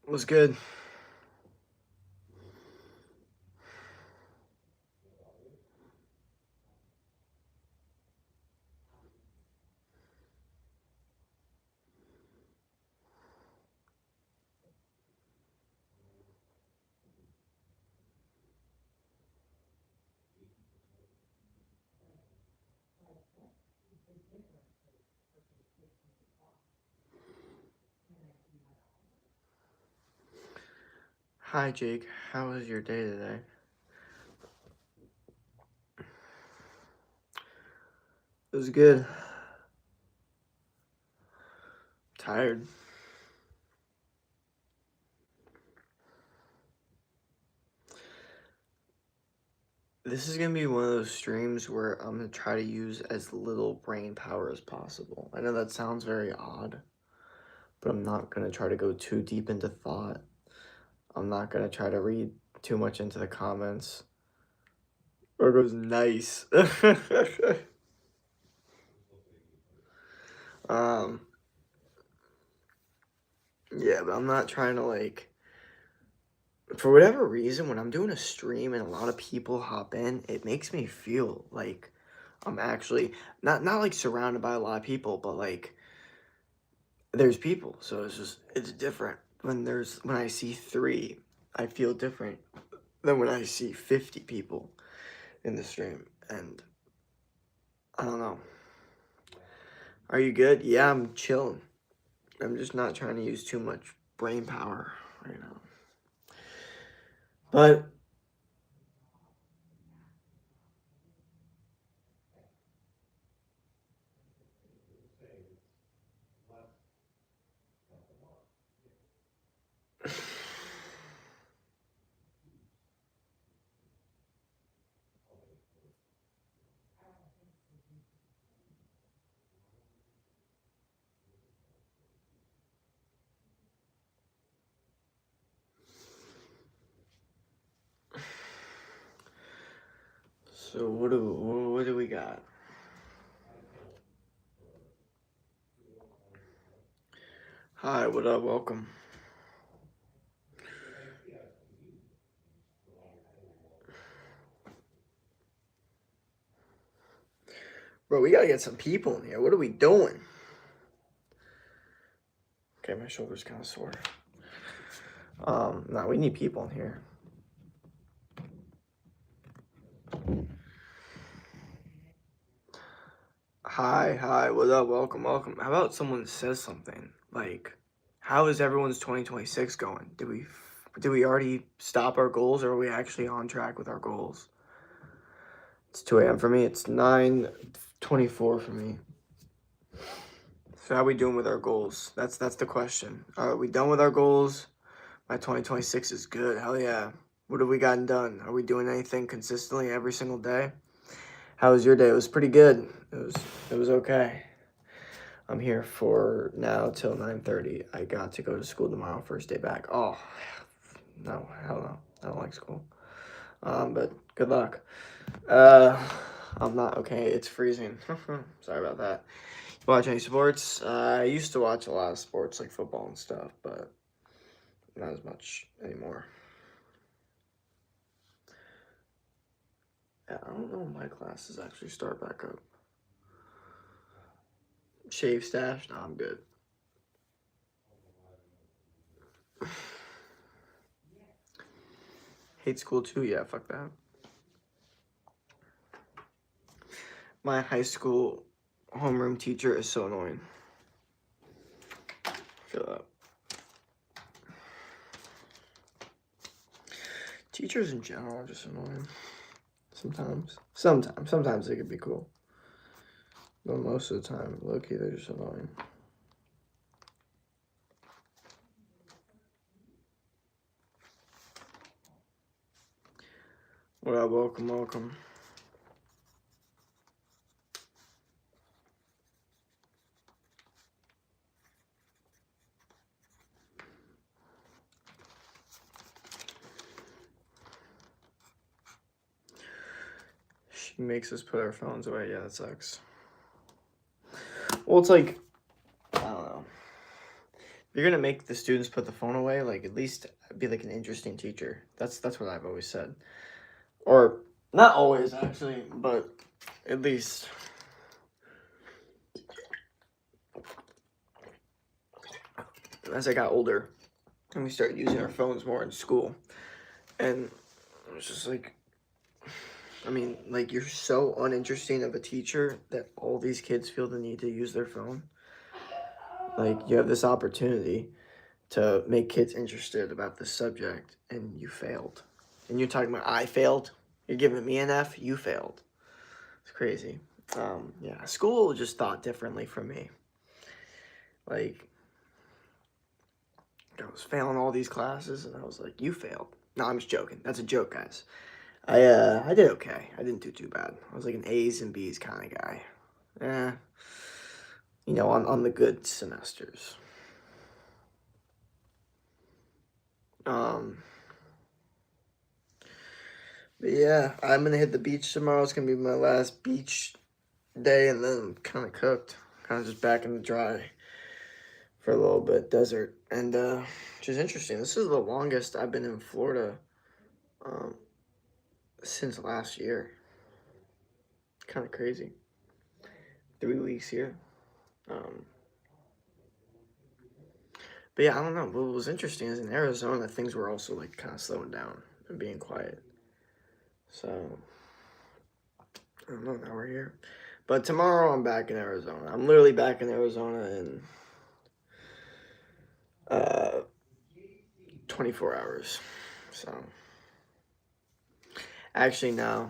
Was good. Hi, Jake. How was your day today? It was good. Tired. This is gonna be one of those streams where I'm gonna try to use as little brain power as possible. I know that sounds very odd, but I'm not gonna try to go too deep into thought. I'm not gonna try to read too much into the comments. Or goes nice. um, yeah, but I'm not trying to for whatever reason, when I'm doing a stream and a lot of people hop in, it makes me feel like I'm actually not like surrounded by a lot of people, but like there's people. So it's different when I see three, I feel different than when I see 50 people in the stream. And I don't know. Are you good? Yeah, I'm chilling. I'm just not trying to use too much brain power right now. But so what do we got? Hi, what up? Welcome. Bro, we gotta get some people in here. What are we doing? Okay, my shoulder's kind of sore. No, we need people in here. Hi, what up? Welcome. How about someone says something like, "How is everyone's 2026 going? Did we already stop our goals, or are we actually on track with our goals?" It's 2 a.m. for me. It's 9:24 for me. So how we doing with our goals? That's the question. Are we done with our goals? My 2026 is good. Hell yeah. What have we gotten done? Are we doing anything consistently every single day? How was your day? It was pretty good. It was okay. I'm here for now till 9:30. I got to go to school tomorrow, first day back. Oh, no, hell no. I don't like school. But good luck. I'm not okay. It's freezing. Sorry about that. Watch any sports? I used to watch a lot of sports like football and stuff, but not as much anymore. Yeah, I don't know when my classes actually start back up. Shave stash? No, I'm good. Hate school too? Yeah, fuck that. My high school homeroom teacher is so annoying. Feel that. Teachers in general are just annoying. Sometimes they could be cool. But most of the time, low-key, they're just annoying. What up? Welcome. She makes us put our phones away. Yeah, that sucks. Well, it's like, I don't know. you're gonna make the students put the phone away, like at least be like an interesting teacher. That's what I've always said. Or not always actually, but at least as I got older and we started using our phones more in school. And it was just like, I mean, like you're so uninteresting of a teacher that all these kids feel the need to use their phone. Like you have this opportunity to make kids interested about this subject and you failed. And you're talking about I failed? You're giving me an F? You failed. It's crazy. Yeah, school just thought differently from me. Like, I was failing all these classes and I was like, you failed. No, I'm just joking. That's a joke, guys. I did okay. I didn't do too bad. I was like an A's and B's kind of guy. Eh, on the good semesters. Um, but yeah, I'm gonna hit the beach tomorrow. It's gonna be my last beach day, and then I'm kind of cooked, kind of just back in the dry for a little bit, desert, and which is interesting. This is the longest I've been in Florida, um, since last year. Kind of crazy. 3 weeks here. Um, but yeah, I don't know. What was interesting is in Arizona, things were also like kind of slowing down and being quiet. So I don't know. Now we're here, but tomorrow I'm back in Arizona. I'm literally back in Arizona in uh 24 hours. So actually, no,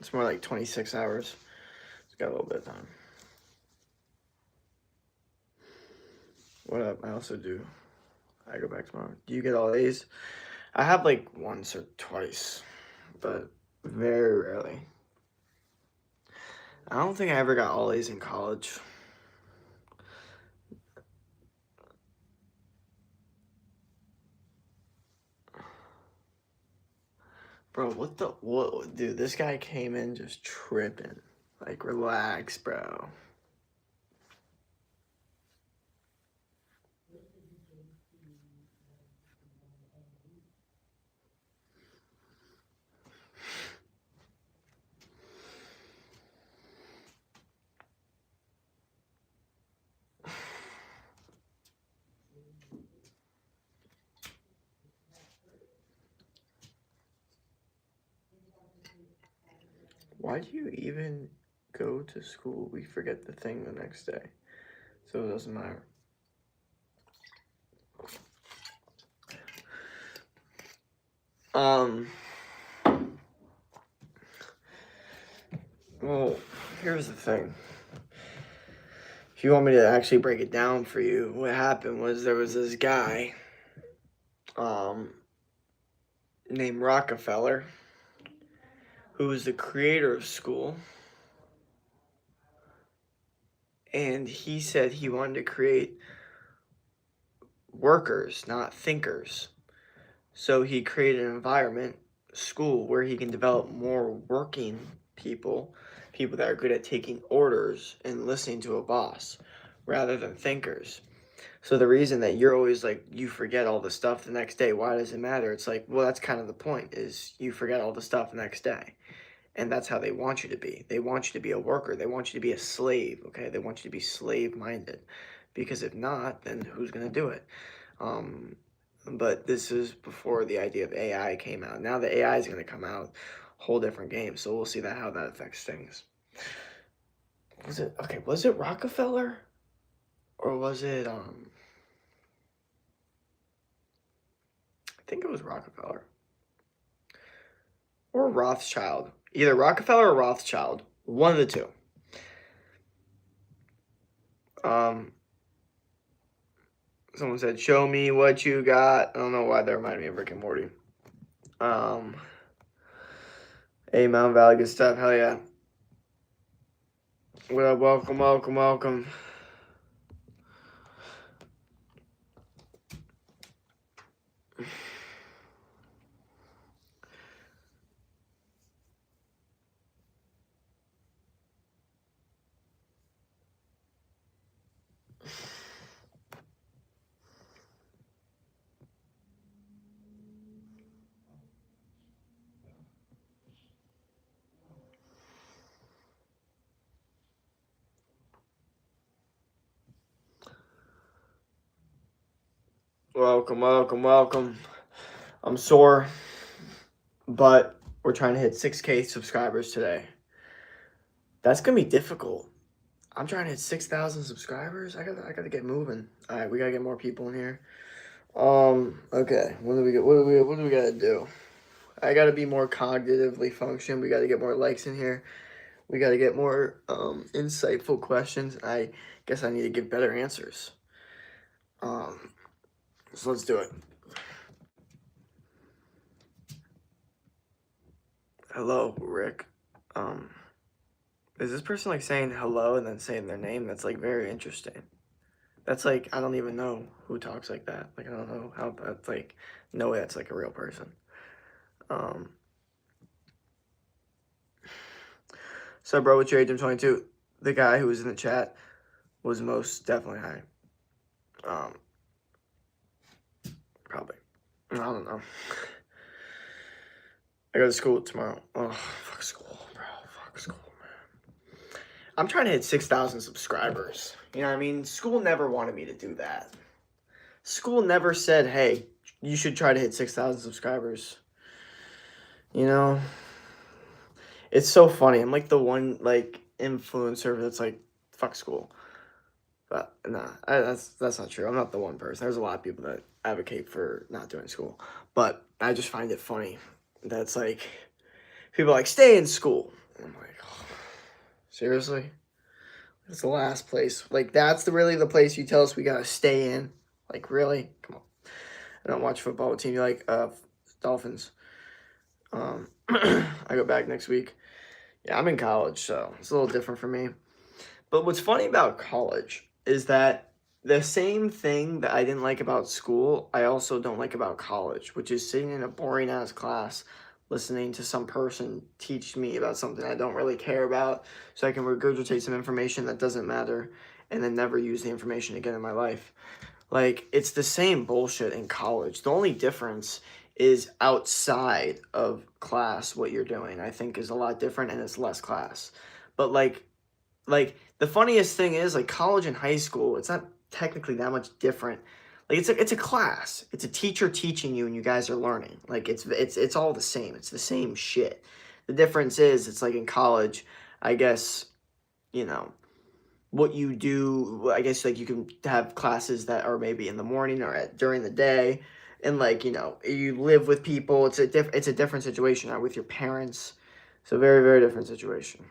it's more like 26 hours. It's got a little bit of time. What up? I also do. I go back tomorrow. Do you get all A's? I have like once or twice, but very rarely. I don't think I ever got all A's in college. Bro, what, dude, this guy came in just tripping. Like, relax, bro. Why do you even go to school? We forget the thing the next day, so it doesn't matter. Um, well, here's the thing. If you want me to actually break it down for you, what happened was there was this guy, um, named Rockefeller, who was the creator of school, and he said he wanted to create workers, not thinkers. So he created an environment, school, where he can develop more working people, people that are good at taking orders and listening to a boss, rather than thinkers. So the reason that you're always like, you forget all the stuff the next day, why does it matter? It's like, well, that's kind of the point, is you forget all the stuff the next day. And that's how they want you to be. They want you to be a worker. They want you to be a slave, okay? They want you to be slave-minded. Because if not, then who's going to do it? Um, but this is before the idea of AI came out. Now the AI is going to come out, whole different game. So we'll see how that affects things. Was it Rockefeller? Or was it, I think it was Rockefeller. Or Rothschild. Either Rockefeller or Rothschild. One of the two. Someone said, show me what you got. I don't know why that reminded me of Rick and Morty. Hey, Mountain Valley, good stuff. Hell yeah. What up? Welcome, welcome, welcome. Welcome, welcome, welcome. I'm sore, but we're trying to hit 6K subscribers today. That's gonna be difficult. I'm trying to hit 6,000 subscribers. I gotta get moving. All right, we gotta get more people in here. Okay. What do we gotta do? I gotta be more cognitively functioned. We gotta get more likes in here. We gotta get more insightful questions. I guess I need to give better answers. So let's do it. Hello, Rick. Is this person like saying hello and then saying their name? That's like very interesting. That's like I don't even know who talks like that. Like I don't know how that's like no way that's like a real person. So bro, what's your age? I'm 22. The guy who was in the chat was most definitely high. Probably. I don't know. I go to school tomorrow. Oh, fuck school, bro. Fuck school, man. I'm trying to hit 6,000 subscribers. You know what I mean? School never wanted me to do that. School never said, hey, you should try to hit 6,000 subscribers. You know? It's so funny. I'm like the one, like, influencer that's like, fuck school. But, nah, that's not true. I'm not the one person. There's a lot of people that advocate for not doing school. But I just find it funny. That's like, people are like, stay in school. And I'm like, oh, seriously? That's the last place. Like, that's really the place you tell us we gotta stay in? Like, really? Come on. I don't watch football. What team you like? Dolphins. I go back next week. Yeah, I'm in college, so it's a little different for me. But what's funny about college is that the same thing that I didn't like about school, I also don't like about college, which is sitting in a boring ass class listening to some person teach me about something I don't really care about so I can regurgitate some information that doesn't matter and then never use the information again in my life. Like, it's the same bullshit in college. The only difference is outside of class, what you're doing, I think, is a lot different and it's less class. But, like the funniest thing is, like, college and high school, it's not technically that much different. Like, it's a class. It's a teacher teaching you and you guys are learning. Like, it's all the same. It's the same shit. The difference is, it's like in college, I guess, you know, what you do, I guess, like, you can have classes that are maybe in the morning or during the day, and, like, you know, you live with people. It's a different situation, with your parents. It's a very, very different situation.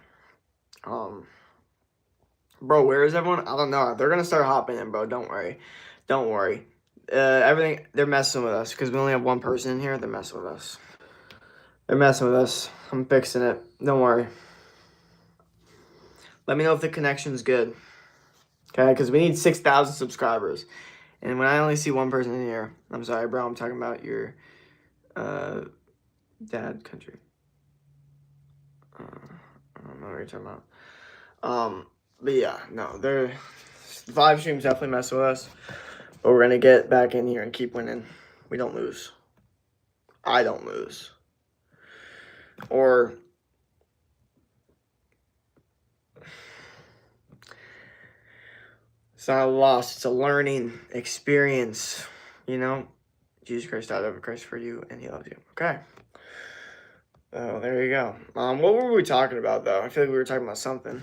Bro, where is everyone? I don't know. They're gonna start hopping in, bro. Don't worry. Don't worry. Everything, they're messing with us because we only have one person in here. They're messing with us. They're messing with us. I'm fixing it. Don't worry. Let me know if the connection's good. Okay, because we need 6,000 subscribers. And when I only see one person in here, I'm sorry, bro. I'm talking about your dad country. I don't know what you're talking about. But yeah, no, the live streams definitely mess with us. But we're gonna get back in here and keep winning. We don't lose. I don't lose. Or it's not a loss, it's a learning experience, you know? Jesus Christ died over Christ for you, and he loves you. Okay. Oh, there you go. What were we talking about, though? I feel like we were talking about something.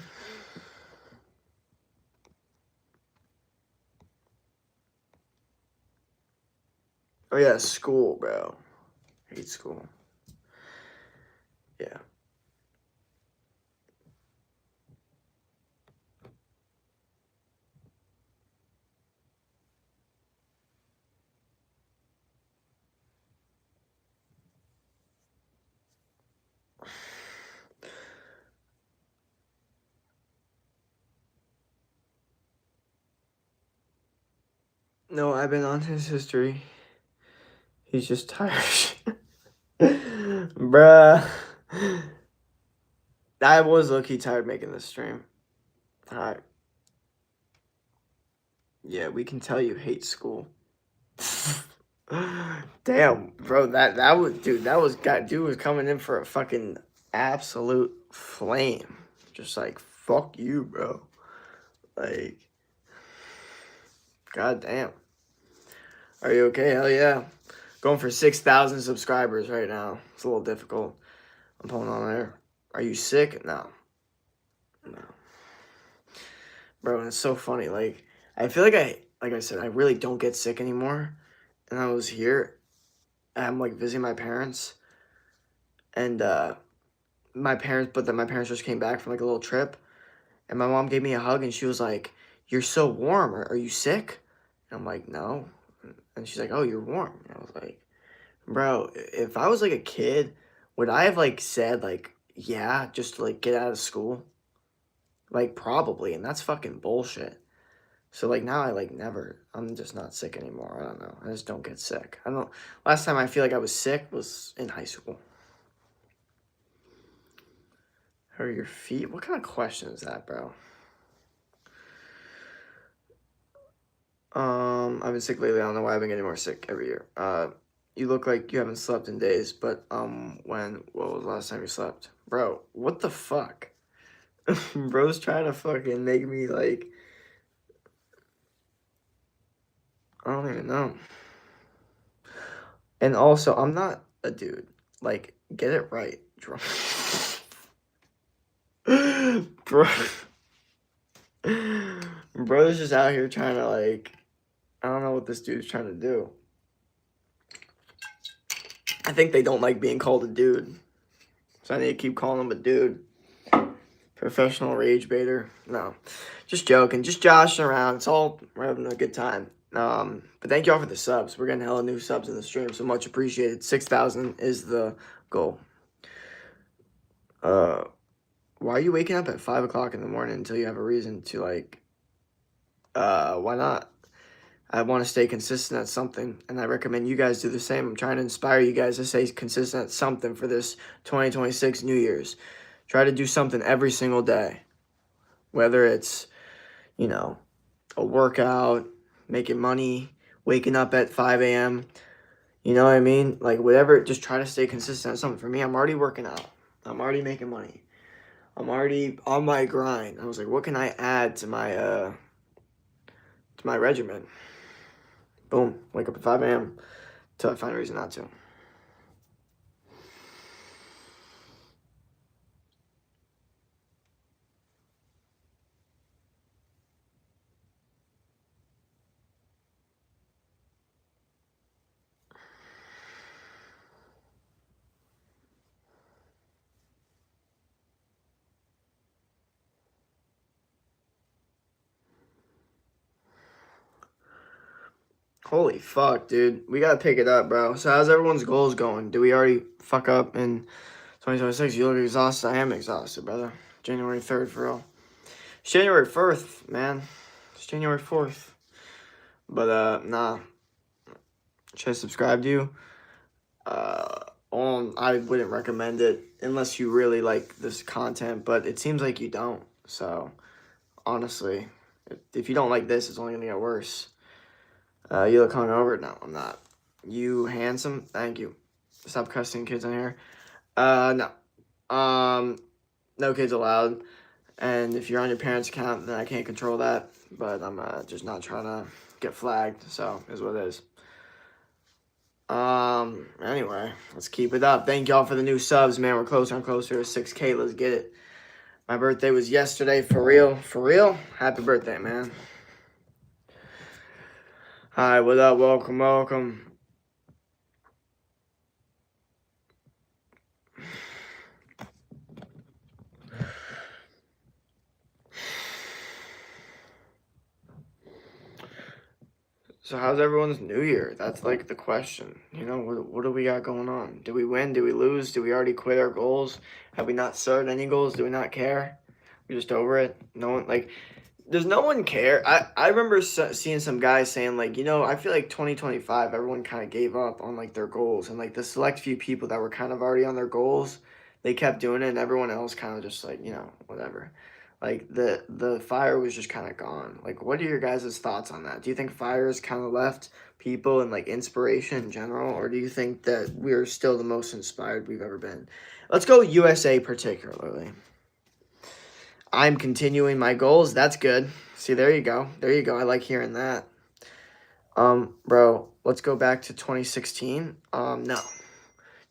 Oh, yeah, school, bro. I hate school. Yeah. No, I've been on his history. He's just tired. Bruh. I was low-key tired making this stream. Alright. Yeah, we can tell you hate school. Damn, bro, that was, dude, dude was coming in for a fucking absolute flame. Just like, fuck you, bro. Like, god damn. Are you okay? Hell yeah. Going for 6,000 subscribers right now. It's a little difficult. I'm pulling on there. Are you sick? No. No. Bro, it's so funny. Like, I feel like I said, I really don't get sick anymore. And I was here, and I'm like visiting my parents. And but then my parents just came back from like a little trip. And my mom gave me a hug and she was like, "You're so warm. Are you sick?" And I'm like, "No." And she's like, "Oh, you're warm." And I was like, "Bro, if I was like a kid, would I have like said like, yeah, just to like get out of school?" Like probably, and that's fucking bullshit. So like now I like never I'm just not sick anymore. I don't know. I just don't get sick. I don't last time I feel like I was sick was in high school. How are your feet? What kind of question is that, bro? I've been sick lately. I don't know why I've been getting more sick every year. You look like you haven't slept in days, but what was the last time you slept? Bro, what the fuck? Bro's trying to fucking make me like I don't even know. And also, I'm not a dude. Like, get it right, bro. Bro's just out here trying to like I don't know what this dude's trying to do. I think they don't like being called a dude. So I need to keep calling him a dude. Professional rage baiter. No. Just joking. Just joshing around. It's all we're having a good time. But thank y'all for the subs. We're getting hella new subs in the stream, so much appreciated. 6,000 is the goal. Why are you waking up at 5 o'clock in the morning until you have a reason to like why not? I want to stay consistent at something, and I recommend you guys do the same. I'm trying to inspire you guys to stay consistent at something for this 2026 New Year's. Try to do something every single day, whether it's, you know, a workout, making money, waking up at 5 a.m., you know what I mean? Like, whatever, just try to stay consistent at something. For me, I'm already working out. I'm already making money. I'm already on my grind. I was like, what can I add to my regimen? Boom, wake up at 5 a.m. till I find a reason not to. Holy fuck, dude. We gotta pick it up, bro. So how's everyone's goals going? Do we already fuck up in 2026? You look exhausted. I am exhausted, brother. January 3rd, for real. It's January 4th, man. It's January 4th. But, nah. Should I subscribe to you? I wouldn't recommend it unless you really like this content, but it seems like you don't. So, honestly, if you don't like this, it's only gonna get worse. You look hungover? No, I'm not. You handsome? Thank you. Stop cussing kids on here. No. No kids allowed. And if you're on your parents' account, then I can't control that. But I'm just not trying to get flagged, so is what it is. Anyway, let's keep it up. Thank y'all for the new subs, man. We're closer and closer to 6K. Let's get it. My birthday was yesterday, for real. For real? Happy birthday, man. Hi, what up? Welcome, welcome. So how's everyone's New Year? That's like the question. You know, what do we got going on? Do we win? Do we lose? Do we already quit our goals? Have we not started any goals? Do we not care? We're just over it. No one like. Does no one care? I remember seeing some guys saying like, you know, I feel like 2025 everyone kind of gave up on like their goals, and like the select few people that were kind of already on their goals, they kept doing it, and everyone else kind of just like, you know, whatever. Like the fire was just kind of gone. Like, what are your guys' thoughts on that? Do you think fire has kind of left people and like inspiration in general, or do you think that we're still the most inspired we've ever been? Let's go USA particularly. I'm continuing my goals. That's good. See, there you go. There you go. I like hearing that. Bro, let's go back to 2016. No.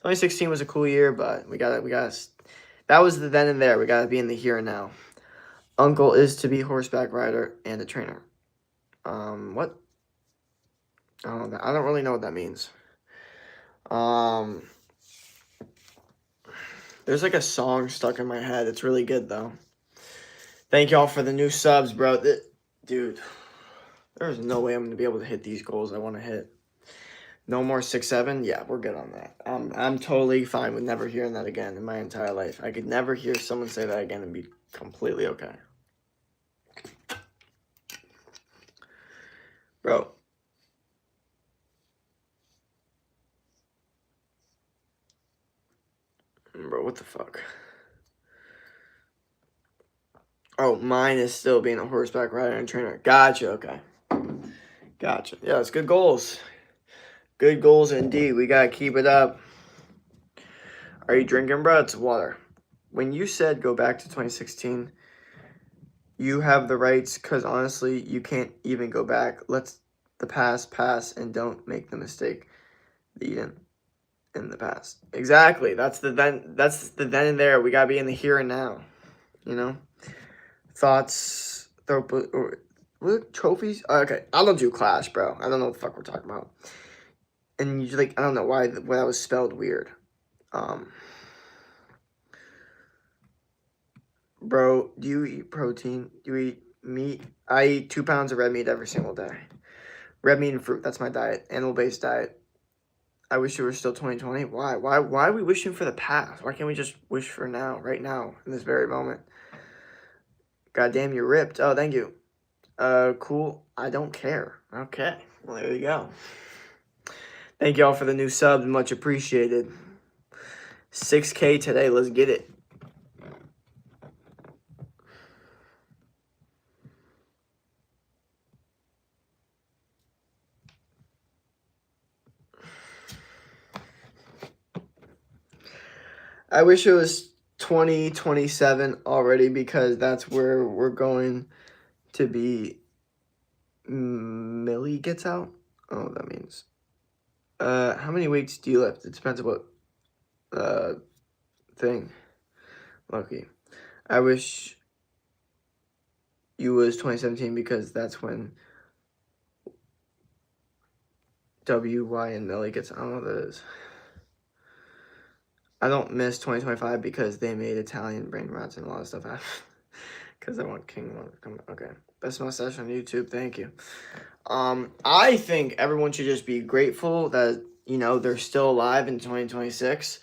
2016 was a cool year, but that was the then and there. We gotta be in the here and now. Uncle is to be horseback rider and a trainer. What? I don't know. I don't really know what that means. There's like a song stuck in my head. It's really good though. Thank y'all for the new subs, bro. Dude, there's no way I'm gonna be able to hit these goals I want to hit. No more 6-7. Yeah, we're good on that. I'm totally fine with never hearing that again in my entire life. I could never hear someone say that again and be completely okay. Bro. Bro, what the fuck? Oh, mine is still being a horseback rider and trainer. Gotcha, okay. Gotcha. Yeah, it's good goals. Good goals indeed. We gotta keep it up. Are you drinking, bro? It's water. When you said go back to 2016, you have the rights because honestly, you can't even go back. Let's the past pass and don't make the mistake that in the past. Exactly. That's the then. That's the then and there. We gotta be in the here and now. You know. Thoughts. What trophies? Okay, I don't do Clash, bro. I don't know what the fuck we're talking about. And you like, I don't know why that was spelled weird. Bro, do you eat protein? Do you eat meat? I eat 2 pounds of red meat every single day. Red meat and fruit. That's my diet. Animal-based diet. I wish it were still 2020. Why? Why are we wishing for the past? Why can't we just wish for now, right now, in this very moment? Goddamn, you're ripped. Oh, thank you. Cool. I don't care. Okay. Well, there you go. Thank y'all for the new subs. Much appreciated. 6K today. Let's get it. I wish it was 2027 already because that's where we're going to be. Millie gets out? Oh, that means. How many weeks do you lift? It depends on what thing. Lucky. I wish you was 2017 because that's when WY and Millie gets. I don't know what that is. I don't miss 2025 because they made Italian brain rots and a lot of stuff happen. Because I want King One to come. Okay. Best mustache on YouTube. Thank you. I think everyone should just be grateful that, you know, they're still alive in 2026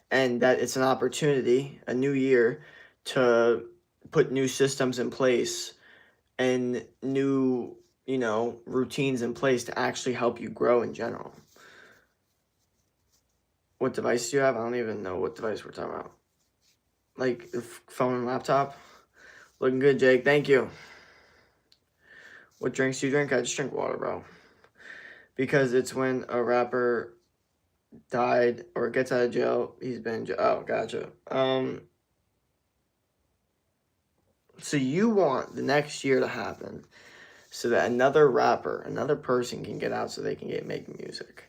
and that it's an opportunity, a new year, to put new systems in place and new, you know, routines in place to actually help you grow in general. What device do you have? I don't even know what device we're talking about. Like the phone and laptop? Looking good, Jake. Thank you. What drinks do you drink? I just drink water, bro. Because it's when a rapper died or gets out of jail, he's been in jail. Oh, gotcha. So you want the next year to happen so that another rapper, another person can get out so they can get making music.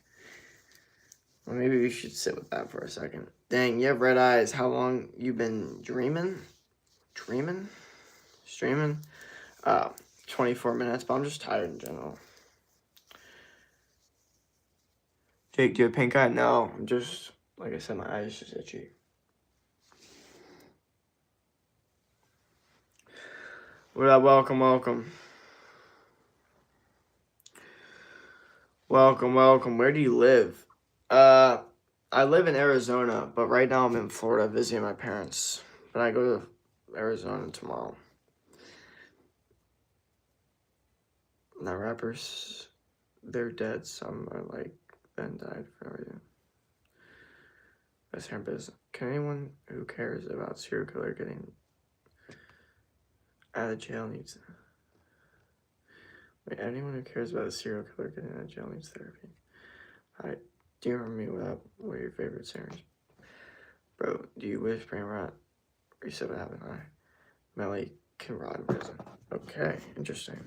Well, maybe we should sit with that for a second. Dang, you have red eyes. How long you been dreaming? Streaming? 24 minutes, but I'm just tired in general. Jake, do you have pink eye? No, I'm just, like I said, my eyes just itchy. What up? Welcome. Welcome. Where do you live? I live in Arizona, but right now I'm in Florida visiting my parents. But I go to Arizona tomorrow. Now rappers, they're dead. Some are like Ben died for everything. That's her business. Can anyone who cares about serial killer getting out of jail needs? Wait, anyone who cares about a serial killer getting out of jail needs therapy. Hi, do you remember me? What are your favorite singers? Bro, do you wish brain rot? Reset what happened? Hi, Melly can rot in prison. Okay, interesting.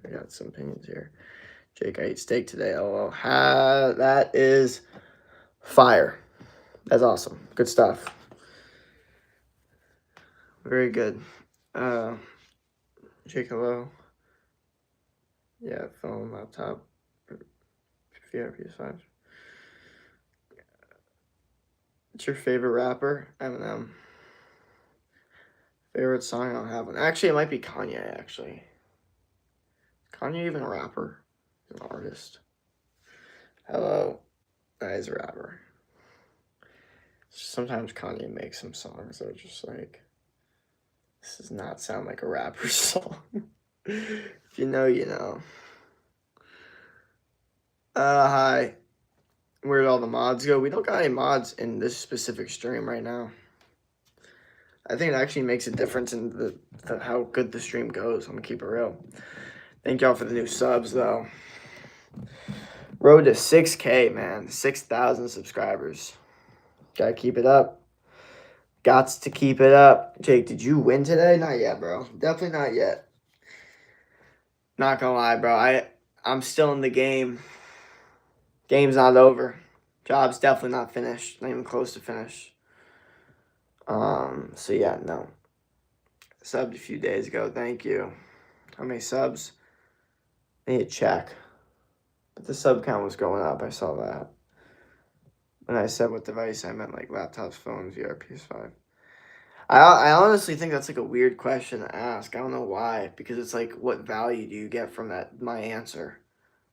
I got some opinions here. Jake, I ate steak today. LOL. That is fire. That's awesome. Good stuff. Very good. Jake, hello. Yeah, phone, laptop. Yeah, PS5. What's your favorite rapper? Eminem. Favorite song? I don't have one. Actually, it might be Kanye, actually. Is Kanye even a rapper? He's an artist. Hello. That is a rapper. Sometimes Kanye makes some songs that are just like, this does not sound like a rapper song. If you know, you know. Hi. Where'd all the mods go? We don't got any mods in this specific stream right now. I think it actually makes a difference in the how good the stream goes. I'm gonna keep it real. Thank y'all for the new subs, though. Road to 6K, man. 6,000 subscribers. Gotta keep it up. Gots to keep it up. Jake, did you win today? Not yet, bro. Definitely not yet. Not gonna lie, bro. I'm still in the game. Game's not over. Job's definitely not finished. Not even close to finish. So yeah, no. Subbed a few days ago. Thank you. How many subs? I need to check. But the sub count was going up. I saw that. When I said what device, I meant like laptops, phones, VR, PS5. I honestly think that's like a weird question to ask. I don't know why. Because it's like, what value do you get from that? My answer.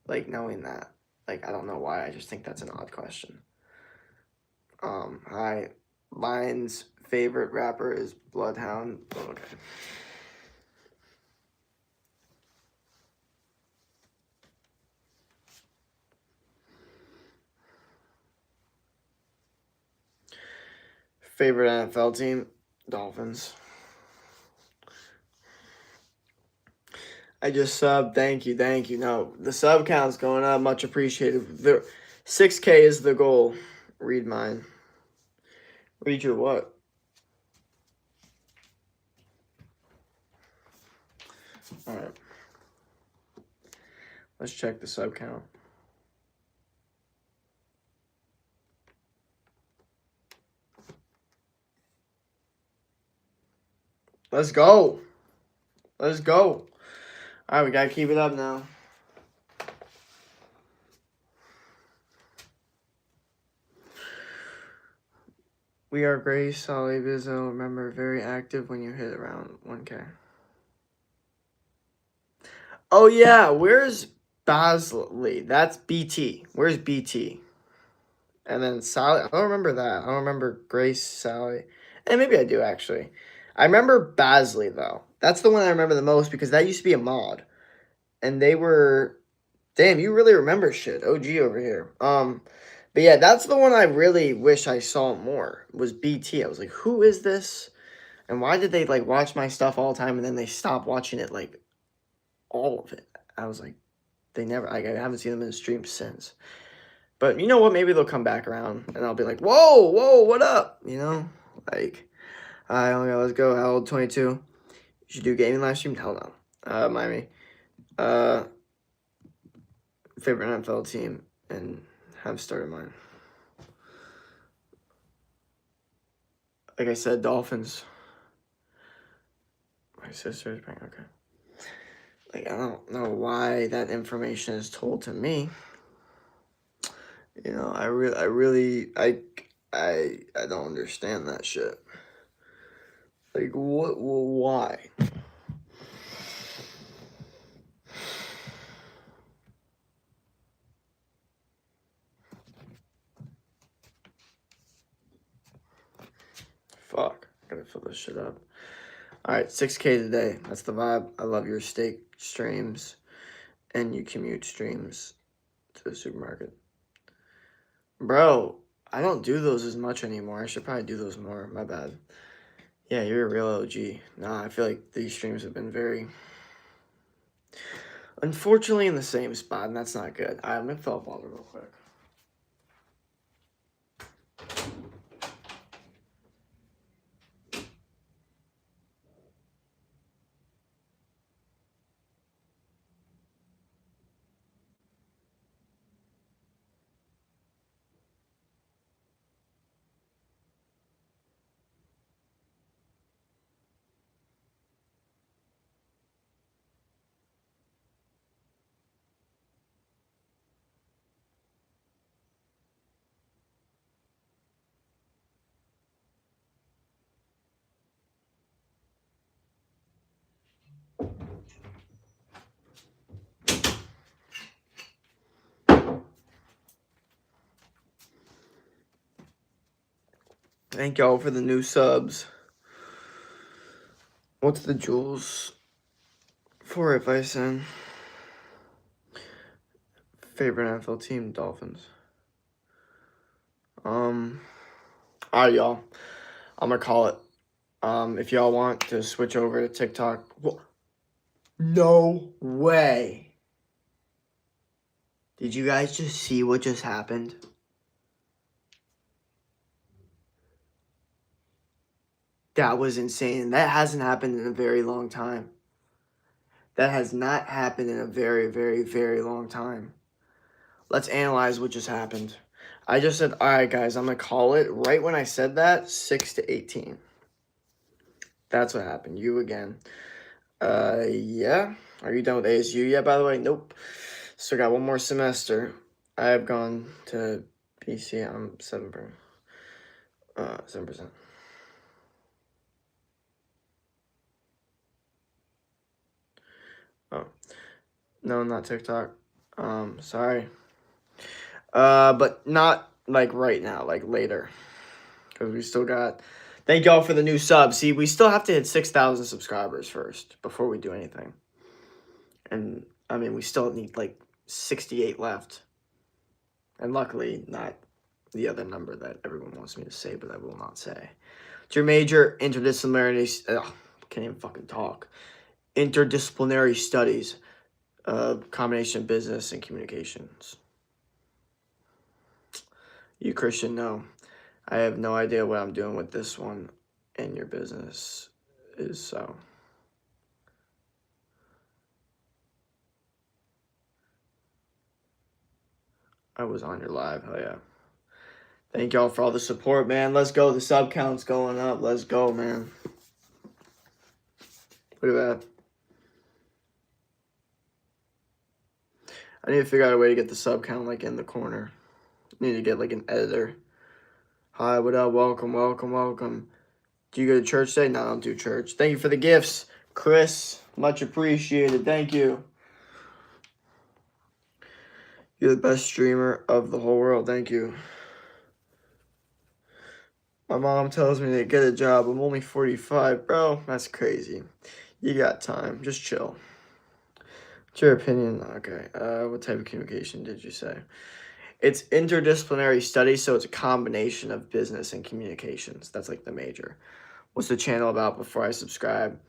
Like, knowing that. Like, I don't know why. I just think that's an odd question. Hi. Mine's favorite rapper is Bloodhound. Okay. Favorite NFL team? Dolphins. I just subbed. Thank you. Thank you. No, the sub count's going up. Much appreciated. The 6K is the goal. Read mine. Read your what? All right. Let's check the sub count. Let's go. Let's go. All right, we got to keep it up now. We are Grace, Solly, Bizzo. Remember, very active when you hit around 1K. Oh, yeah. Where's Basley? That's BT. Where's BT? And then Sally. I don't remember that. I don't remember Grace, Sally. And maybe I do, actually. I remember Basley, though. That's the one I remember the most because that used to be a mod. And they were... Damn, you really remember shit. OG over here. But yeah, that's the one I really wish I saw more. Was BT. I was like, who is this? And why did they, like, watch my stuff all the time and then they stopped watching it, like, all of it? I was like, they never... I haven't seen them in the stream since. But you know what? Maybe they'll come back around, and I'll be like, whoa, what up? You know? Like, I only got, let's go. How old? 22. You should do gaming live stream? Hell no. Miami. Favorite NFL team, and have started mine. Like I said, Dolphins. My sister's playing, okay. Like, I don't know why that information is told to me. You know, I don't understand that shit. Like, what, why? Fuck. I gotta fill this shit up. Alright, 6K today. That's the vibe. I love your steak streams and you commute streams to the supermarket. Bro, I don't do those as much anymore. I should probably do those more. My bad. Yeah, you're a real OG. Nah, I feel like these streams have been very... Unfortunately in the same spot, and that's not good. Alright, I'm gonna fill up water real quick. Thank y'all for the new subs. What's the jewels for if I send favorite NFL team? Dolphins. Alright, y'all. I'm gonna call it. If y'all want to switch over to TikTok, no way. Did you guys just see what just happened? That was insane. That hasn't happened in a very long time. That has not happened in a very, very, very long time. Let's analyze what just happened. I just said, all right, guys, I'm going to call it. Right when I said that, 6-18. That's what happened. You again. Yeah. Are you done with ASU yet, by the way? Nope. Still got one more semester. I have gone to BC. I'm 7%. 7%. Oh. No, not TikTok. Sorry. But not like right now, like later. Because we still got. Thank y'all for the new subs. See, we still have to hit 6,000 subscribers first before we do anything. And I mean, we still need like 68 left. And luckily, not the other number that everyone wants me to say, but I will not say. It's your major interdisciplinary. Can't even fucking talk. Interdisciplinary studies, combination of business and communications. You Christian, no. I have no idea what I'm doing with this one, and your business is so. I was on your live, hell yeah. Thank y'all for all the support, man. Let's go. The sub count's going up. Let's go, man. Look at that. I need to figure out a way to get the sub count like in the corner. I need to get like an editor. Hi, what up? Welcome, welcome, welcome. Do you go to church today? No, I don't do church. Thank you for the gifts, Chris. Much appreciated. Thank you. You're the best streamer of the whole world. Thank you. My mom tells me to get a job. I'm only 45. Bro, that's crazy. You got time. Just chill. What's your opinion? Okay. What type of communication did you say? It's interdisciplinary studies, so it's a combination of business and communications. That's like the major. What's the channel about before I subscribe?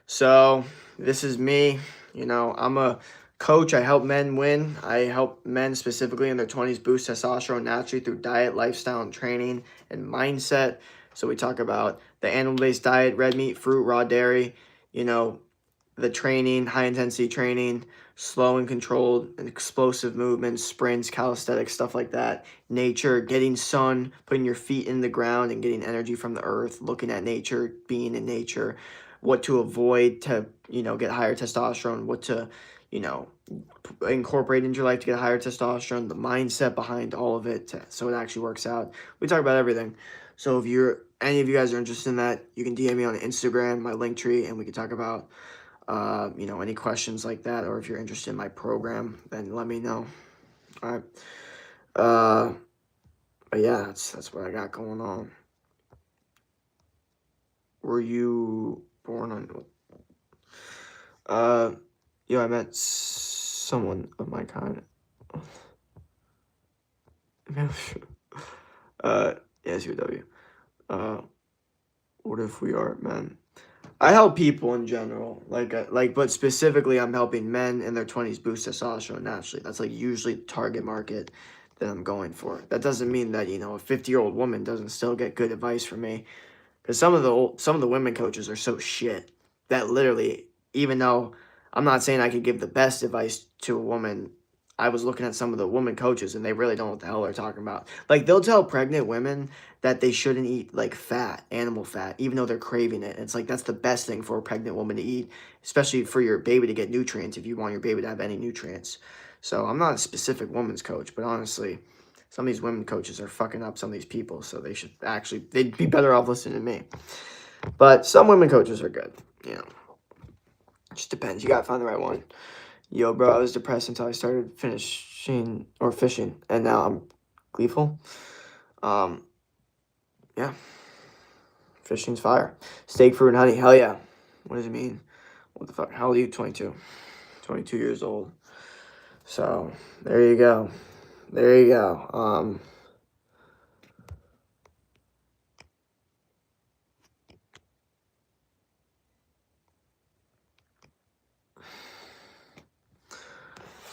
So this is me. You know, I'm a coach. I help men win. I help men specifically in their 20s boost testosterone naturally through diet, lifestyle, and training and mindset. So we talk about the animal-based diet, red meat, fruit, raw dairy, you know, the training, high-intensity training, slow and controlled and explosive movements, sprints, calisthenics, stuff like that. Nature, getting sun, putting your feet in the ground and getting energy from the earth, looking at nature, being in nature, what to avoid to, you know, get higher testosterone, what to, you know, incorporate into your life to get higher testosterone, the mindset behind all of it so it actually works out. We talk about everything. So if any of you guys are interested in that, you can DM me on Instagram, my link tree, and we can talk about you know, any questions like that, or if you're interested in my program, then let me know. All right. But yeah, that's what I got going on. Were you born on? Yeah, I met someone of my kind. Yes, UW. What if we are men? I help people in general, but specifically, I'm helping men in their 20s boost testosterone naturally. That's like usually the target market that I'm going for. That doesn't mean that, you know, a 50-year-old woman doesn't still get good advice from me, because some of the women coaches are so shit that literally, even though I'm not saying I could give the best advice to a woman, I was looking at some of the women coaches and they really don't know what the hell they're talking about. Like, they'll tell pregnant women that they shouldn't eat like fat, animal fat, even though they're craving it. It's like that's the best thing for a pregnant woman to eat, especially for your baby to get nutrients if you want your baby to have any nutrients. So I'm not a specific woman's coach, but honestly, some of these women coaches are fucking up some of these people, so they'd be better off listening to me. But some women coaches are good, you know. It just depends. You gotta find the right one. Yo, bro, I was depressed until I started fishing, and now I'm gleeful. Yeah. Fishing's fire. Steak, fruit, and honey. Hell yeah. What does it mean? What the fuck? How old are you? 22. 22 years old. So, there you go. There you go.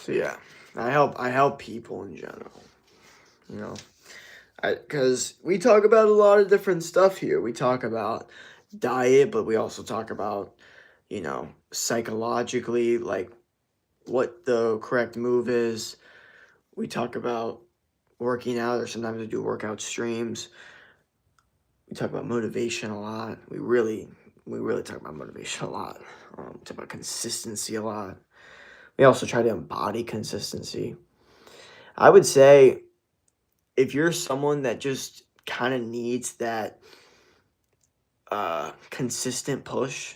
So yeah, I help people in general. You know, because we talk about a lot of different stuff here. We talk about diet, but we also talk about, psychologically, like what the correct move is. We talk about working out, or sometimes we do workout streams. We talk about motivation a lot. We really talk about motivation a lot. Talk about consistency a lot. We also try to embody consistency. I would say if you're someone that just kind of needs that consistent push,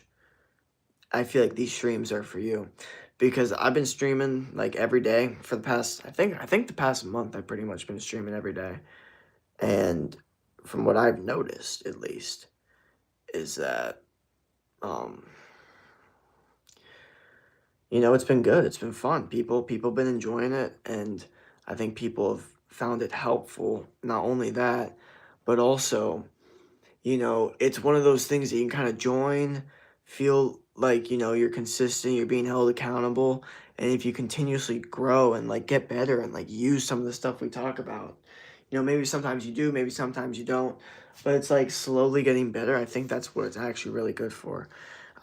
I feel like these streams are for you, because I've been streaming like every day for the past, I think the past month I've pretty much been streaming every day. And from what I've noticed, at least, is that um it's been good. It's been fun. People been enjoying it, and I think people have found it helpful. Not only that, but also, it's one of those things that you can kind of join, feel like, you're consistent, you're being held accountable, and if you continuously grow and like get better and like use some of the stuff we talk about, maybe sometimes you do, maybe sometimes you don't, but it's like slowly getting better. I think that's what it's actually really good for.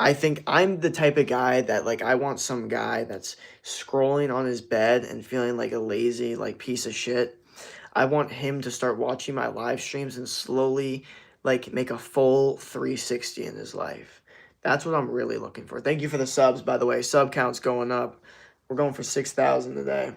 I think I'm the type of guy that, like, I want some guy that's scrolling on his bed and feeling like a lazy, like, piece of shit. I want him to start watching my live streams and slowly, like, make a full 360 in his life. That's what I'm really looking for. Thank you for the subs, by the way. Sub count's going up. We're going for 6,000 today.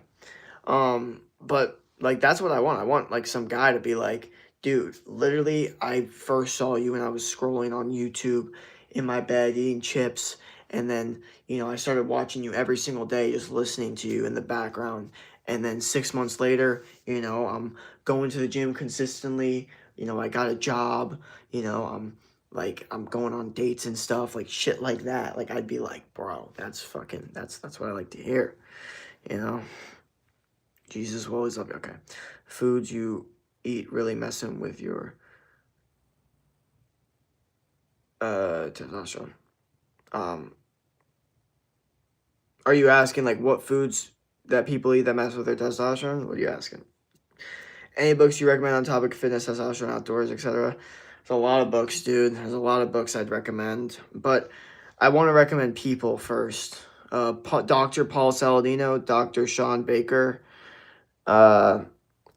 But like that's what I want. I want like some guy to be like, dude, literally I first saw you when I was scrolling on YouTube in my bed eating chips, and then, I started watching you every single day, just listening to you in the background. And then 6 months later, I'm going to the gym consistently, I got a job, I'm going on dates and stuff, like shit like that. Like I'd be like, bro, that's what I like to hear, you know? Jesus will always love you. Okay. Foods you eat really messing with your testosterone. Um, are you asking like what foods that people eat that mess with their testosterone? What are you asking? Any books you recommend on topic of fitness, testosterone, outdoors, etc.? There's a lot of books, dude. There's a lot of books I'd recommend, but I want to recommend people first. Dr. Paul Saladino, Dr. Sean Baker, uh,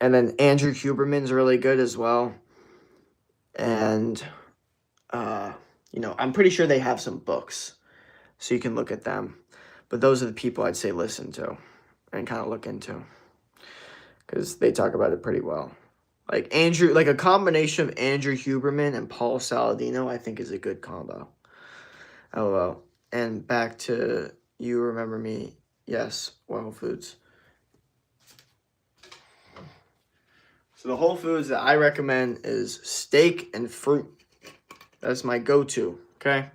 and then Andrew Huberman's really good as well. And I'm pretty sure they have some books, so you can look at them. But those are the people I'd say listen to and kind of look into, because they talk about it pretty well. Like a combination of Andrew Huberman and Paul Saladino, I think is a good combo. LOL. And back to You Remember Me. Yes, Whole Foods. So the Whole Foods that I recommend is steak and fruit. That's my go-to, okay?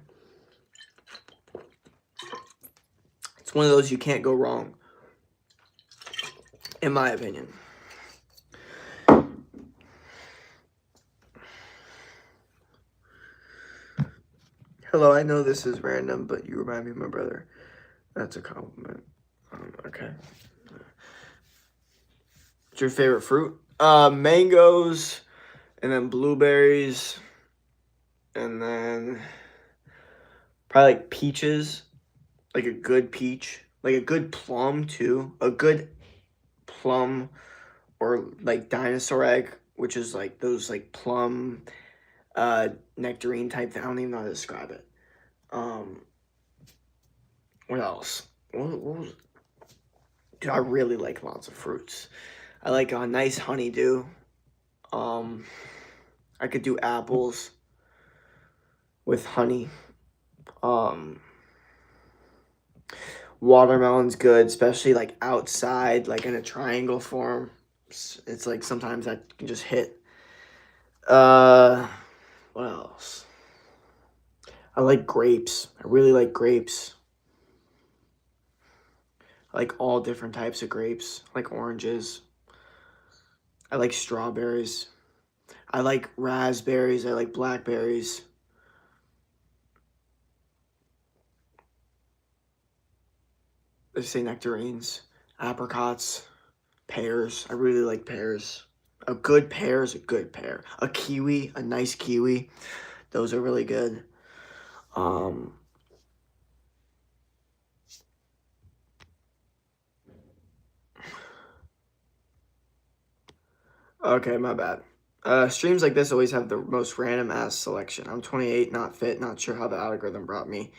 It's one of those you can't go wrong, in my opinion. Hello, I know this is random, but you remind me of my brother. That's a compliment. Okay. What's your favorite fruit? Mangoes, and then blueberries, and then probably like peaches, like a good peach, like a good plum too, a good plum, or like dinosaur egg, which is like those like plum, nectarine type thing. I don't even know how to describe it. What else? What was? Dude, I really like lots of fruits. I like a nice honeydew. I could do apples with honey. Watermelon's good, especially like outside, like in a triangle form. It's like sometimes that can just hit. What else? I like grapes. I really like grapes. I like all different types of grapes. I like oranges. I like strawberries. I like raspberries. I like blackberries. Let's say nectarines, apricots, pears. I really like pears. A good pear is a good pear. A kiwi, a nice kiwi. Those are really good. Um, okay, my bad. Streams like this always have the most random ass selection. I'm 28, not fit, not sure how the algorithm brought me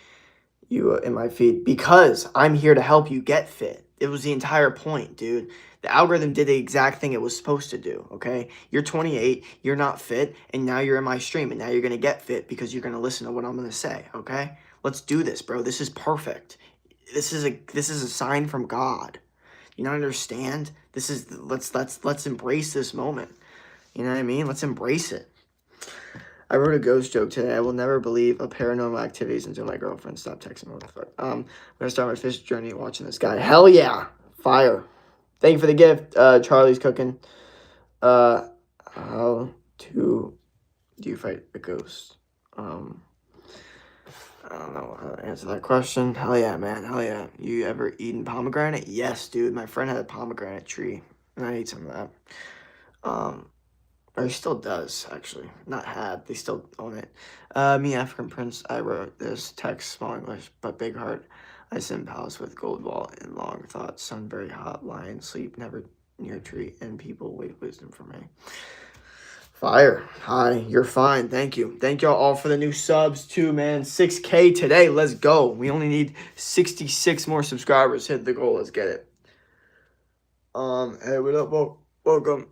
you in my feed because I'm here to help you get fit. It was the entire point, dude. The algorithm did the exact thing it was supposed to do, okay? You're 28, you're not fit, and now you're in my stream, and now you're going to get fit because you're going to listen to what I'm going to say, okay? Let's do this, bro. This is perfect. This is a sign from God. You don't understand? This is let's embrace this moment. You know what I mean? Let's embrace it. I wrote a ghost joke today. I will never believe a paranormal activities until my girlfriend stopped texting me. What the fuck? I'm gonna start my fish journey watching this guy. Hell yeah, fire! Thank you for the gift. Charlie's cooking. How do you fight a ghost? I don't know how to answer that question. Hell yeah, man. Hell yeah. You ever eaten pomegranate? Yes, dude. My friend had a pomegranate tree, and I ate some of that. Or he still does, actually. Not had. They still own it. Me, African Prince, I wrote this text, small English, but big heart. I sit in palace with gold wall and long thoughts. Sun very hot, lion sleep, never near tree, and people wait wisdom for me. Fire. Hi, you're fine. Thank you. Thank y'all all for the new subs too, man. 6K today. Let's go. We only need 66 more subscribers. Hit the goal. Let's get it. Hey, what up? Welcome.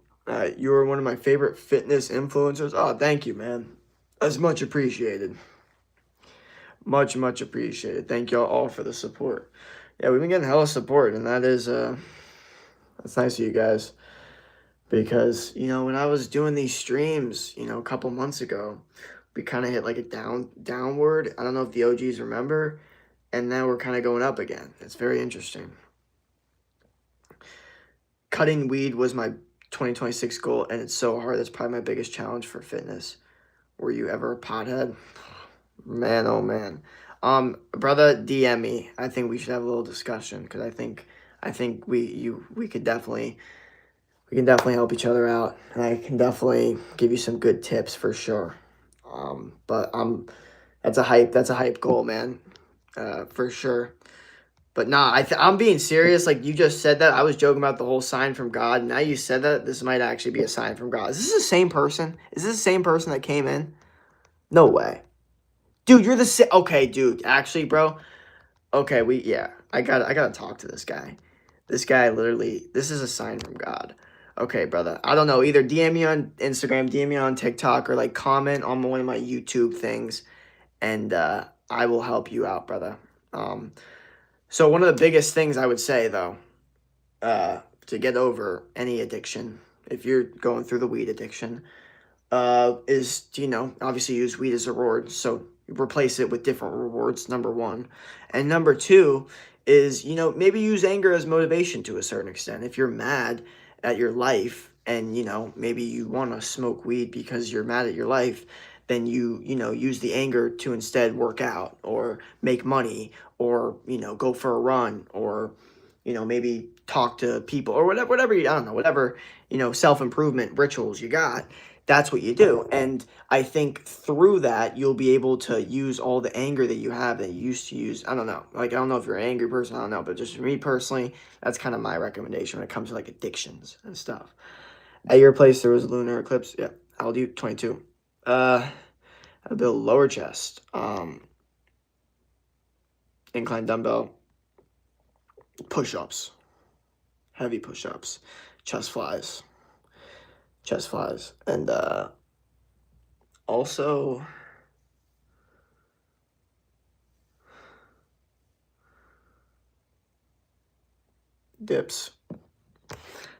You are one of my favorite fitness influencers. Oh, thank you, man. That's much appreciated. Much appreciated. Thank y'all all for the support. Yeah, we've been getting hella support, and that's nice of you guys. Because, when I was doing these streams, a couple months ago, we kind of hit like a downward. I don't know if the OGs remember, and now we're kind of going up again. It's very interesting. Cutting weed was my 2026 goal, and it's so hard. That's probably my biggest challenge for fitness. Were you ever a pothead? Man, oh man. Brother, DM me. I think we should have a little discussion because I think we can definitely help each other out, and I can definitely give you some good tips for sure. But that's a hype goal, man, for sure. But nah, I'm being serious. Like you just said that. I was joking about the whole sign from God. Now you said that. This might actually be a sign from God. Is this the same person? Is this the same person that came in? No way. Dude, you're the same. Okay, dude. Actually, bro. Okay, I gotta talk to this guy. This guy literally, this is a sign from God. Okay, brother. I don't know. Either DM me on Instagram, DM me on TikTok, or like comment on one of my YouTube things, and I will help you out, brother. So one of the biggest things I would say though, to get over any addiction, if you're going through the weed addiction, is obviously use weed as a reward. So replace it with different rewards. Number one, and number two is maybe use anger as motivation to a certain extent. If you're mad at your life and maybe you want to smoke weed because you're mad at your life, then use the anger to instead work out or make money or go for a run or maybe talk to people or whatever I don't know, whatever self-improvement rituals you got. That's what you do. And I think through that, you'll be able to use all the anger that you have that you used to use. I don't know. Like, I don't know if you're an angry person. I don't know. But just for me personally, that's kind of my recommendation when it comes to, like, addictions and stuff. At your place, there was a lunar eclipse. Yeah. How old are you? 22. I build lower chest. Incline dumbbell. Push-ups. Heavy push-ups. Chest flies. And, also dips.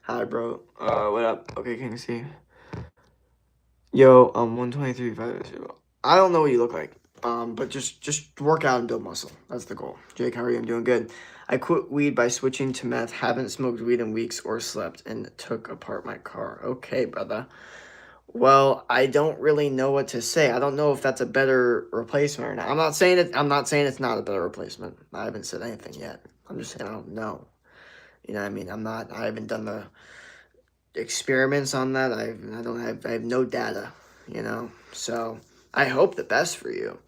Hi, bro. What up? Okay, can you see? Yo, 123. I don't know what you look like. But just work out and build muscle. That's the goal. Jake, how are you? I'm doing good. I quit weed by switching to meth. Haven't smoked weed in weeks or slept and took apart my car. Okay, brother. Well, I don't really know what to say. I don't know if that's a better replacement or not. I'm not saying it's not a better replacement. I haven't said anything yet. I'm just saying I don't know. You know what I mean? I haven't done the experiments on that. I have no data, you know. So, I hope the best for you,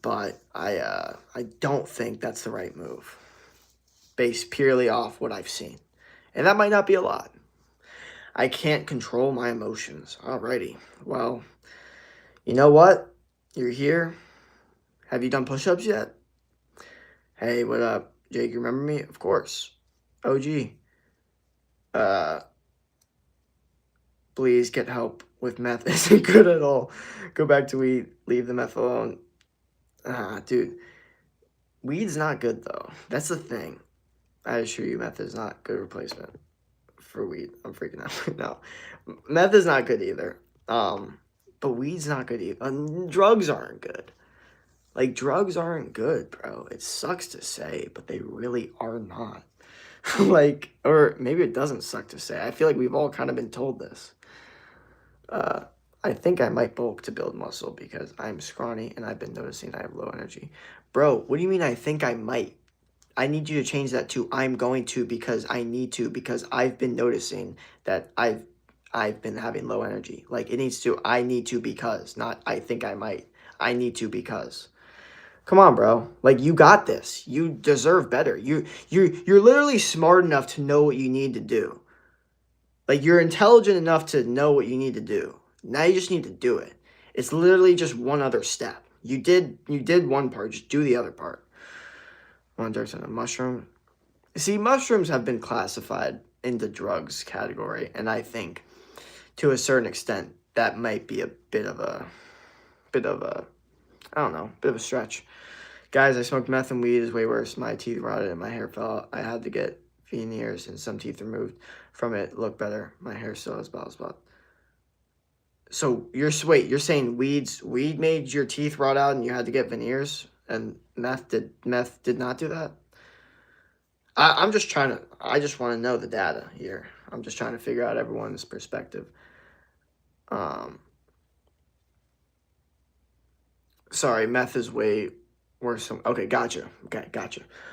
but I don't think that's the right move based purely off what I've seen. And that might not be a lot. I can't control my emotions. Alrighty. Well, you know what? You're here. Have you done push-ups yet? Hey, what up? Jake, you remember me? Of course. OG. Uh, please get help with meth. Isn't good at all. Go back to weed. Leave the meth alone. Dude. Weed's not good, though. That's the thing. I assure you, meth is not good replacement for weed. I'm freaking out. No. Meth is not good either. But weed's not good either. Drugs aren't good. Like, drugs aren't good, bro. It sucks to say, but they really are not. Like, or maybe it doesn't suck to say. I feel like we've all kind of been told this. I think I might bulk to build muscle because I'm scrawny and I've been noticing I have low energy. Bro, what do you mean I think I might? I need you to change that to I'm going to because I need to because I've been noticing that I've been having low energy. Like it needs to I need to because, not I think I might. I need to because. Come on, bro. Like you got this. You deserve better. You're literally smart enough to know what you need to do. Like you're intelligent enough to know what you need to do. Now you just need to do it. It's literally just one other step. You did one part, just do the other part. One direction, a mushroom. See, mushrooms have been classified into drugs category, and I think to a certain extent that might be a bit of a I don't know, bit of a stretch. Guys, I smoked meth and weed is way worse. My teeth rotted and my hair fell out. I had to get veneers and some teeth removed from it. Look better. My hair still has bald spot. So you're saying weed made your teeth rot out and you had to get veneers and meth did not do that? I just want to know the data here. I'm just trying to figure out everyone's perspective. Sorry, meth is way worse. Okay, gotcha.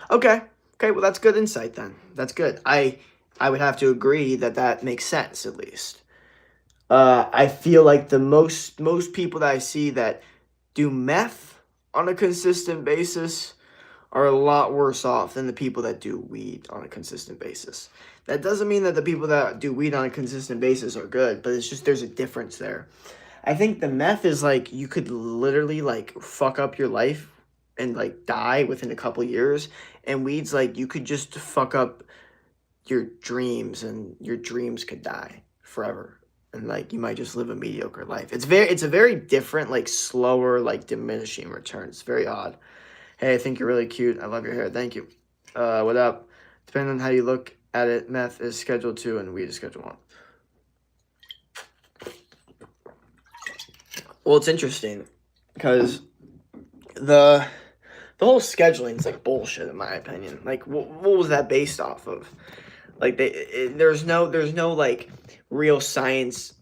Okay, well that's good insight then. That's good. I would have to agree that makes sense at least. I feel like the most people that I see that do meth on a consistent basis are a lot worse off than the people that do weed on a consistent basis. That doesn't mean that the people that do weed on a consistent basis are good, but it's just there's a difference there. I think the meth is like you could literally like fuck up your life and like die within a couple years, and weed's like you could just fuck up your dreams and your dreams could die forever. And like you might just live a mediocre life. It's a very different, like slower, like diminishing return. It's very odd. Hey, I think you're really cute. I love your hair. Thank you. What up? Depending on how you look at it, meth is Schedule 2 and weed is Schedule 1. Well, it's interesting because the whole scheduling is like bullshit in my opinion. Like, what was that based off of? Like, there's no like real science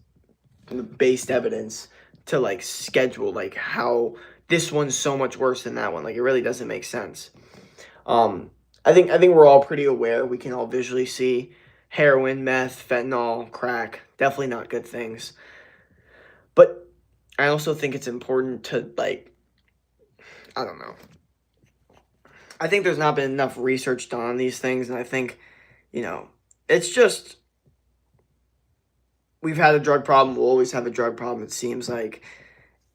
based evidence to like schedule like how this one's so much worse than that one. Like, it really doesn't make sense. I think we're all pretty aware. We can all visually see heroin, meth, fentanyl, crack. Definitely not good things. But I also think it's important to like, I don't know. I think there's not been enough research done on these things, and I think, you know, it's just we've had a drug problem. We'll always have a drug problem, it seems like.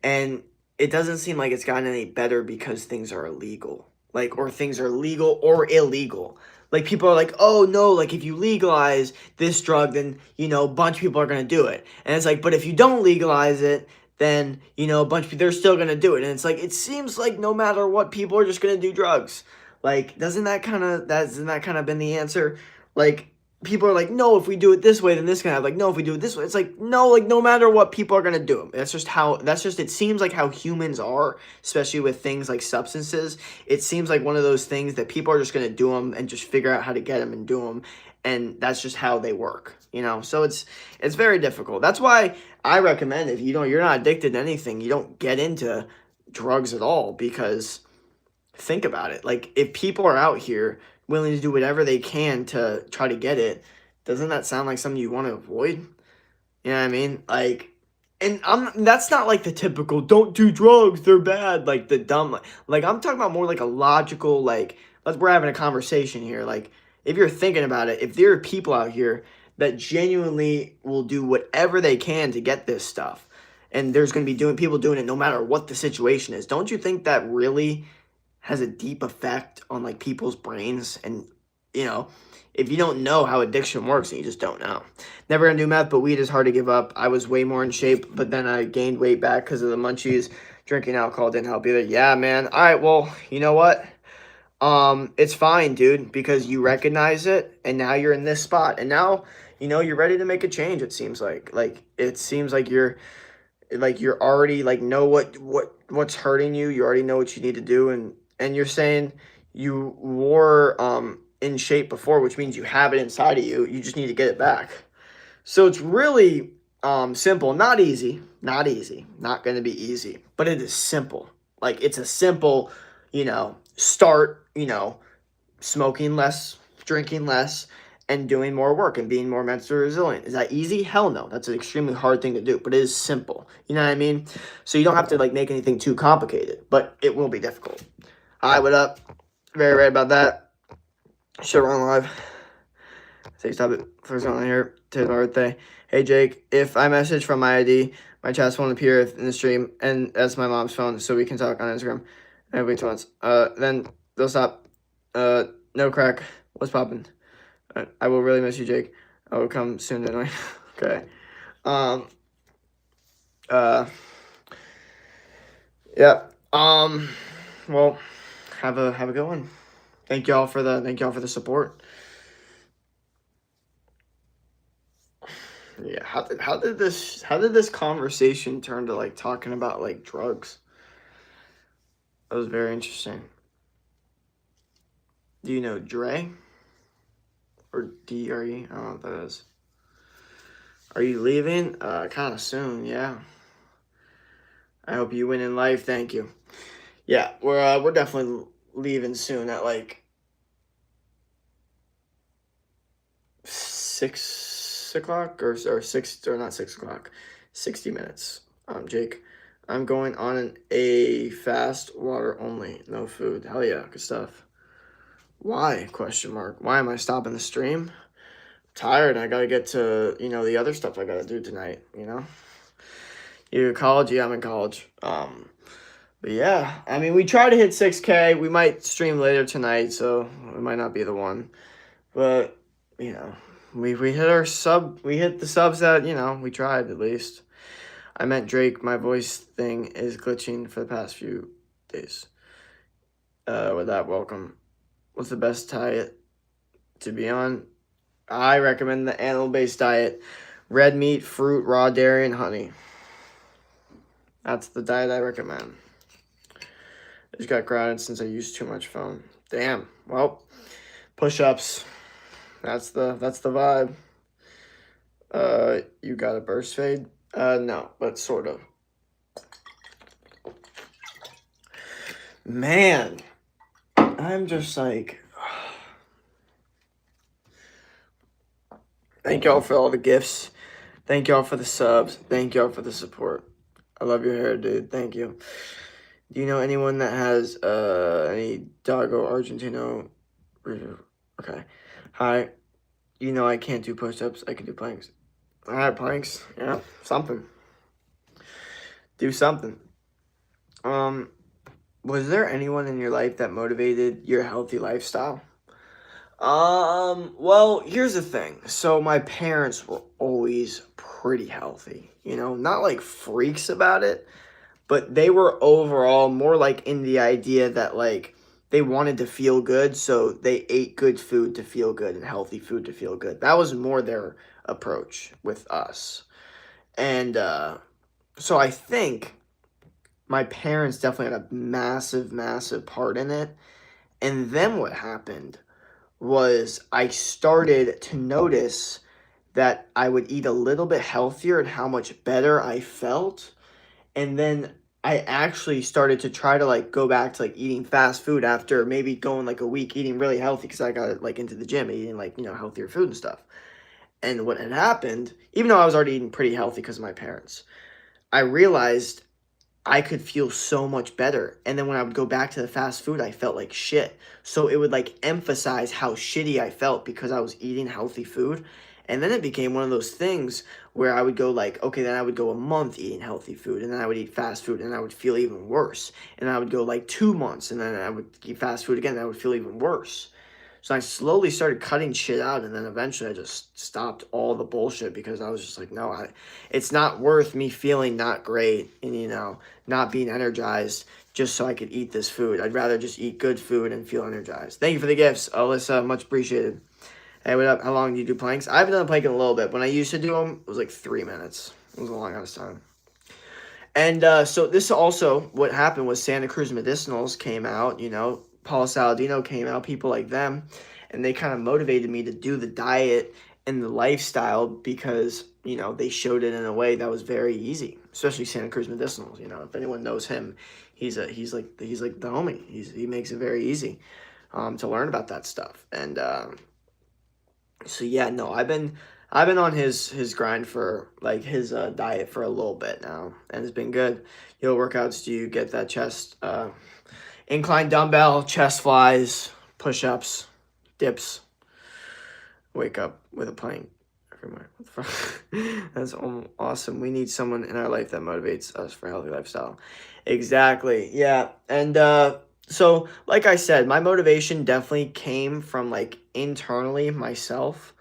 And it doesn't seem like it's gotten any better because things are illegal. Like, or things are legal or illegal. Like, people are like, oh, no, like, if you legalize this drug, then, you know, a bunch of people are going to do it. And it's like, but if you don't legalize it, then, you know, a bunch of people, they're still going to do it. And it's like, it seems like no matter what, people are just going to do drugs. Like, hasn't that kind of been the answer? Like, people are like, no, if we do it this way, then this can happen. Like, no, if we do it this way, it's like, no, like no matter what, people are gonna do them. It seems like how humans are, especially with things like substances. It seems like one of those things that people are just gonna do them and just figure out how to get them and do them, and that's just how they work, you know. So it's very difficult. That's why I recommend, if you're not addicted to anything, you don't get into drugs at all, because think about it. Like, if people are out here willing to do whatever they can to try to get it, doesn't that sound like something you want to avoid? You know what I mean? Like, and that's not like the typical don't do drugs, they're bad, like the dumb, like I'm talking about more like a logical, like, we're having a conversation here. Like, if you're thinking about it, if there are people out here that genuinely will do whatever they can to get this stuff, and there's going to be people doing it no matter what the situation is, don't you think that really has a deep effect on like people's brains? And you know, if you don't know how addiction works, then you just don't know. Never gonna do meth, but weed is hard to give up. I was way more in shape, but then I gained weight back because of the munchies. Drinking alcohol didn't help either. Yeah, man. All right, well, you know what? It's fine, dude, because you recognize it, and now you're in this spot, and now you're ready to make a change. It seems like it seems like you're already like know what's hurting you. You already know what you need to do, and you're saying you were in shape before, which means you have it inside of you. You just need to get it back. So it's really simple, not easy, not going to be easy, but it is simple. Like, it's a simple, start, smoking less, drinking less, and doing more work and being more mentally resilient. Is that easy? Hell no. That's an extremely hard thing to do, but it is simple. You know what I mean? So you don't have to like make anything too complicated, but it will be difficult. Hi, what up? Very right about that. Should run live. Say stop it. First one here. Today's my birthday. Hey Jake, if I message from my ID, my chats won't appear in the stream, and that's my mom's phone, so we can talk on Instagram every 2 months. Then they'll stop. No crack. What's poppin'? I will really miss you, Jake. I will come soon anyway. Okay. Yeah. Well, have a good one. Thank y'all for the support. Yeah, how did this conversation turn to like talking about like drugs? That was very interesting. Do you know Dre? Or D-R-E? I don't know what that is. Are you leaving? Kind of soon, yeah. I hope you win in life. Thank you. Yeah, we're definitely leaving soon at like 6 o'clock or 6, or not 6 o'clock. 60 minutes. Jake, I'm going on a fast, water only, no food. Hell yeah, good stuff. Why? Question mark. Why am I stopping the stream? Tired. I gotta get to the other stuff I gotta do tonight. You're in college. Yeah, I'm in college. But yeah, I mean, we try to hit 6K. We might stream later tonight, so it might not be the one. But we hit we hit the subs that we tried at least. I meant Drake. My voice thing is glitching for the past few days. With that, welcome. What's the best diet to be on? I recommend the animal-based diet. Red meat, fruit, raw dairy, and honey. That's the diet I recommend. I just got crowded since I used too much phone. Damn. Well, push-ups. That's the vibe. You got a burst fade? No, but sort of. Man, I'm just like... Thank y'all for all the gifts. Thank y'all for the subs. Thank y'all for the support. I love your hair, dude. Thank you. Do you know anyone that has any Dago Argentino? Okay. Hi. I can't do push-ups. I can do planks. All right, planks. Yeah, something. Do something. Was there anyone in your life that motivated your healthy lifestyle? Well, here's the thing. So my parents were always pretty healthy, not like freaks about it, but they were overall more like in the idea that like they wanted to feel good, so they ate good food to feel good and healthy food to feel good. That was more their approach with us. And so I think my parents definitely had a massive, massive part in it. And then what happened was I started to notice that I would eat a little bit healthier and how much better I felt. And then I actually started to try to like go back to like eating fast food after maybe going like a week eating really healthy because I got like into the gym eating like, healthier food and stuff. And what had happened, even though I was already eating pretty healthy because of my parents, I realized I could feel so much better. And then when I would go back to the fast food, I felt like shit. So it would like emphasize how shitty I felt because I was eating healthy food. And then it became one of those things where I would go like, okay, then I would go a month eating healthy food, and then I would eat fast food and I would feel even worse. And I would go like 2 months and then I would eat fast food again and I would feel even worse. So I slowly started cutting shit out, and then eventually I just stopped all the bullshit because I was just like, no, it's not worth me feeling not great and, not being energized just so I could eat this food. I'd rather just eat good food and feel energized. Thank you for the gifts, Alyssa. Much appreciated. Hey, what up? How long do you do planks? I haven't done a plank in a little bit. When I used to do them, it was like 3 minutes. It was a long ass time. And so this also, what happened was Santa Cruz Medicinals came out, Paul Saladino came out, people like them, and they kind of motivated me to do the diet and the lifestyle because, they showed it in a way that was very easy, especially Santa Cruz Medicinals. If anyone knows him, he's like the homie. He makes it very easy to learn about that stuff. And so yeah, no, I've been on his grind for like his diet for a little bit now, and it's been good. Workouts, do you get that chest incline dumbbell, chest flies, push-ups, dips, wake up with a plank every morning? That's awesome. We need someone in our life that motivates us for a healthy lifestyle. Exactly. Yeah. And so like I said, my motivation definitely came from like internally myself.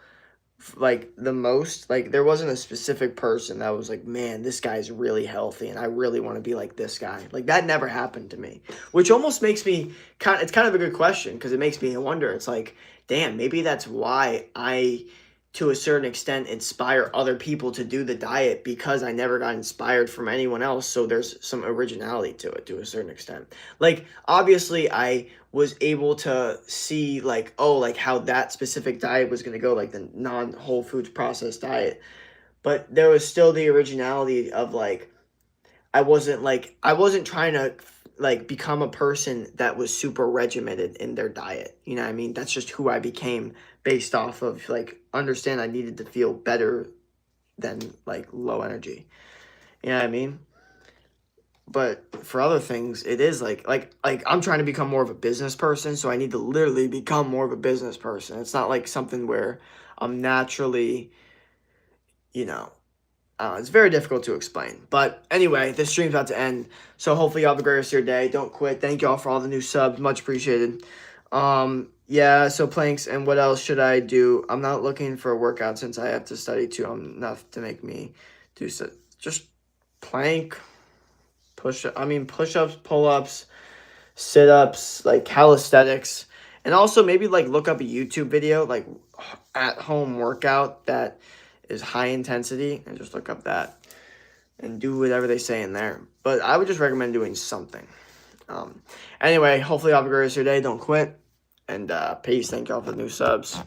Like the most, like there wasn't a specific person that was like, man, this guy's really healthy and I really want to be like this guy. Like that never happened to me, which almost makes me it's kind of a good question because it makes me wonder. It's like, damn, maybe that's why I, to a certain extent, inspire other people to do the diet, because I never got inspired from anyone else. So there's some originality to it to a certain extent. Like obviously I was able to see like, oh, like how that specific diet was going to go, like the non-whole foods processed diet. But there was still the originality of like, I wasn't trying to like become a person that was super regimented in their diet. You know what I mean? That's just who I became based off of like understand I needed to feel better than like low energy. You know what I mean? But for other things, it is like I'm trying to become more of a business person, so I need to literally become more of a business person. It's not like something where I'm naturally, it's very difficult to explain. But anyway, this stream's about to end, so hopefully you have a great rest of your day. Don't quit. Thank you all for all the new subs. Much appreciated. Yeah, so planks, and what else should I do? I'm not looking for a workout since I have to study too enough to make me do so. Just plank, push-ups, pull-ups, sit-ups, like calisthenics, and also maybe like look up a YouTube video, like at-home workout that is high intensity, and just look up that and do whatever they say in there. But I would just recommend doing something. Anyway, hopefully you have a great rest of your day. Don't quit. And peace. Thank y'all for the new subs.